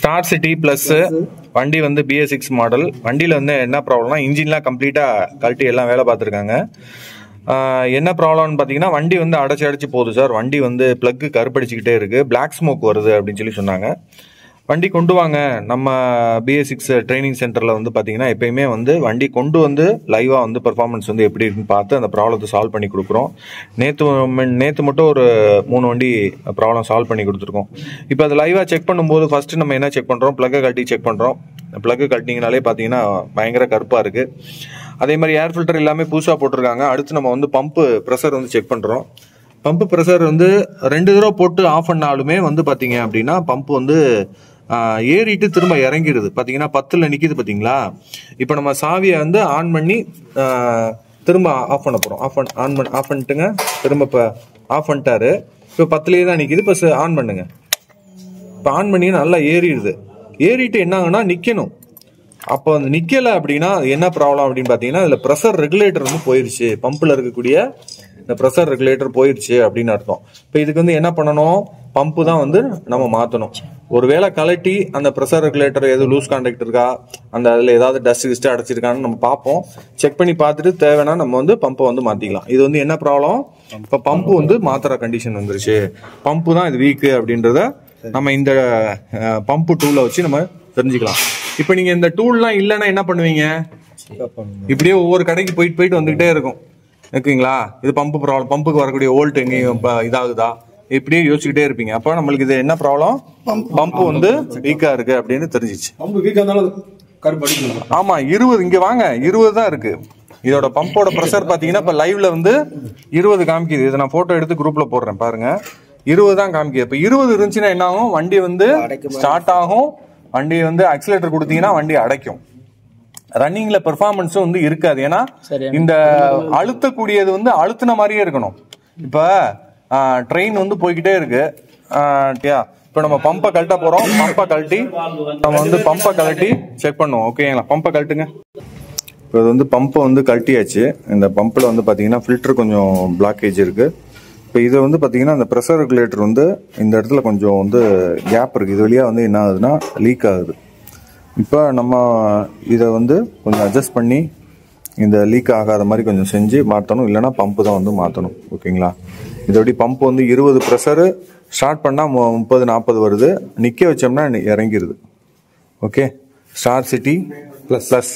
Star city plus வண்டி வந்து BS6 model. வண்டியில் வந்து என்ன ப்ராப்ளம்னா இன்ஜின்லாம் கம்ப்ளீட்டாக கழட்டி எல்லாம் வேலை பார்த்துருக்காங்க. என்ன ப்ராப்ளம்னு பார்த்தீங்கன்னா வண்டி வந்து அடைச்சி போகுது சார். வண்டி வந்து ப்ளக்கு கருப்படிச்சிக்கிட்டே இருக்குது, பிளாக் ஸ்மோக் வருது அப்படின்னு சொல்லி சொன்னாங்க. வண்டி கொண்டு வாங்க, நம்ம BS6 ட்ரைனிங் சென்டரில் வந்து பார்த்தீங்கன்னா எப்பயுமே வந்து வண்டி கொண்டு வந்து லைவாக வந்து பெர்ஃபார்மன்ஸ் வந்து எப்படி இருக்குன்னு பார்த்து அந்த ப்ராப்ளத்தை சால்வ் பண்ணி கொடுக்குறோம். நேற்று மட்டும் ஒரு 3 வண்டி ப்ராப்ளம் சால்வ் பண்ணி கொடுத்துருக்கோம். இப்போ அது லைவாக செக் பண்ணும்போது ஃபஸ்ட்டு நம்ம என்ன செக் பண்ணுறோம், ப்ளக்கை கழட்டி செக் பண்ணுறோம். ப்ளக்கு கழட்டிங்கனாலே பார்த்தீங்கன்னா பயங்கர கருப்பாக இருக்குது. அதே மாதிரி ஏர் ஃபில்டர் எல்லாமே புதுசாக போட்டிருக்காங்க. அடுத்து நம்ம வந்து பம்பு ப்ரெஷர் வந்து செக் பண்ணுறோம். பம்பு ப்ரெஷர் வந்து 2 தடவை போட்டு ஆஃப் பண்ணாலுமே வந்து பார்த்தீங்க அப்படின்னா பம்பு வந்து ஏறிட்டு திரும்ப இறங்கிடுது. பார்த்தீங்கன்னா 10ல் நிற்கிது பார்த்தீங்களா. இப்போ நம்ம சாவியை வந்து ஆன் பண்ணி திரும்ப ஆஃப் பண்ண போகிறோம். ஆஃப் பண்ணிட்டுங்க, திரும்ப இப்போ ஆஃப் பண்ணிட்டாரு. இப்போ 10லேயே தான் நிற்கிது. இப்போ ஆன் பண்ணுங்க. இப்போ ஆன் பண்ணி நல்லா ஏறிடுது. ஏறிட்டு என்ன ஆகுனா நிற்கணும். அப்போ அந்த நிற்கலை அப்படின்னா என்ன ப்ராப்ளம் அப்படின்னு பார்த்தீங்கன்னா அதில் ப்ரெஷர் ரெகுலேட்டர் வந்து போயிடுச்சு. பம்பில் இருக்கக்கூடிய இந்த ப்ரெஷர் ரெகுலேட்டர் போயிடுச்சு அப்படின்னு அர்த்தம். இப்போ இதுக்கு வந்து என்ன பண்ணணும், பம்பு தான் வந்து நம்ம மாற்றணும். ஒருவேளை கலட்டி அந்த ப்ரெஷர் ரெகுலேட்டர் எதுவும் லூஸ் கான்டாக்ட் இருக்கா, அந்த அதில் ஏதாவது டஸ்ட் அடைச்சிருக்கான்னு நம்ம பார்ப்போம். செக் பண்ணி பார்த்துட்டு தேவைன்னா நம்ம வந்து பம்பை வந்து மாற்றிக்கலாம். இது வந்து என்ன ப்ராப்ளம், இப்போ பம்பு வந்து மாத்திர கண்டிஷன் வந்துருச்சு, பம்பு தான் இது வீக்கு அப்படின்றத நம்ம இந்த பம்பு டூலை வச்சு நம்ம தெரிஞ்சுக்கலாம். இப்போ நீங்கள் இந்த டூல்லாம் இல்லைன்னா என்ன பண்ணுவீங்க, இப்படியே ஒவ்வொரு கடைக்கு போயிட்டு வந்துகிட்டே இருக்கும் ஓகேங்களா. இது பம்பு ப்ராப்ளம், பம்புக்கு வரக்கூடிய வோல்ட் எங்கேயும் இதாகுதா, இப்படியே யோசிச்சுக்கிட்டே இருப்பீங்க. அப்போ நம்மளுக்கு இது என்ன ப்ராப்ளம், பம்பு வந்து வீக்கா இருக்கு அப்படின்னு தெரிஞ்சிச்சு. ஆமா 20 இங்க வாங்க 20 தான் இருக்கு. இதோட பம்போட ப்ரெஷர் பாத்தீங்கன்னா இப்ப லைவ்ல வந்து 20 காமிக்குது. இதை நான் போட்டோ எடுத்து குரூப்ல போடுறேன் பாருங்க. 20 தான் காமிக்குது. இப்ப 20 இருந்துச்சுன்னா என்ன ஆகும், வண்டி வந்து ஸ்டார்ட் ஆகும். வண்டி வந்து அக்சிலேட்டர் கொடுத்தீங்கன்னா வண்டி அடைக்கும். ரன்னிங்ல பெர்ஃபார்மன்ஸும் வந்து இருக்காது. ஏன்னா இந்த அழுத்தக்கூடியது வந்து அழுத்தின மாதிரியே இருக்கணும். இப்ப ட்ரெயின் வந்து போய்கிட்டே இருக்கு. இப்ப நம்ம பம்பை கழட்ட போறோம். பம்பை கழட்டி நம்ம வந்து பம்பை கழட்டி செக் பண்ணுவோம். ஓகேங்களா, பம்பை கழட்டுங்க. இப்போ இது வந்து பம்பை வந்து கழட்டியாச்சு. இந்த பம்பில் வந்து பாத்தீங்கன்னா ஃபில்டர் கொஞ்சம் பிளாக்கேஜ் இருக்கு. இப்போ இதை வந்து பாத்தீங்கன்னா இந்த ப்ரெஷர் ரெகுலேட்டர் வந்து இந்த இடத்துல கொஞ்சம் வந்து கேப் இருக்கு. இது வழியா வந்து என்ன ஆகுதுன்னா லீக் ஆகுது. இப்போ நம்ம இதை வந்து கொஞ்சம் அட்ஜஸ்ட் பண்ணி இந்த லீக் ஆகாத மாதிரி கொஞ்சம் செஞ்சு மாற்றணும். இல்லைனா பம்பு தான் வந்து மாற்றணும். ஓகேங்களா, இதோட பம்பு வந்து 20 ப்ரெஷரு ஸ்டார்ட் பண்ணால் 30-40 வருது. நிற்க வச்சோம்னா இறங்கிடுது. Okay, star city plus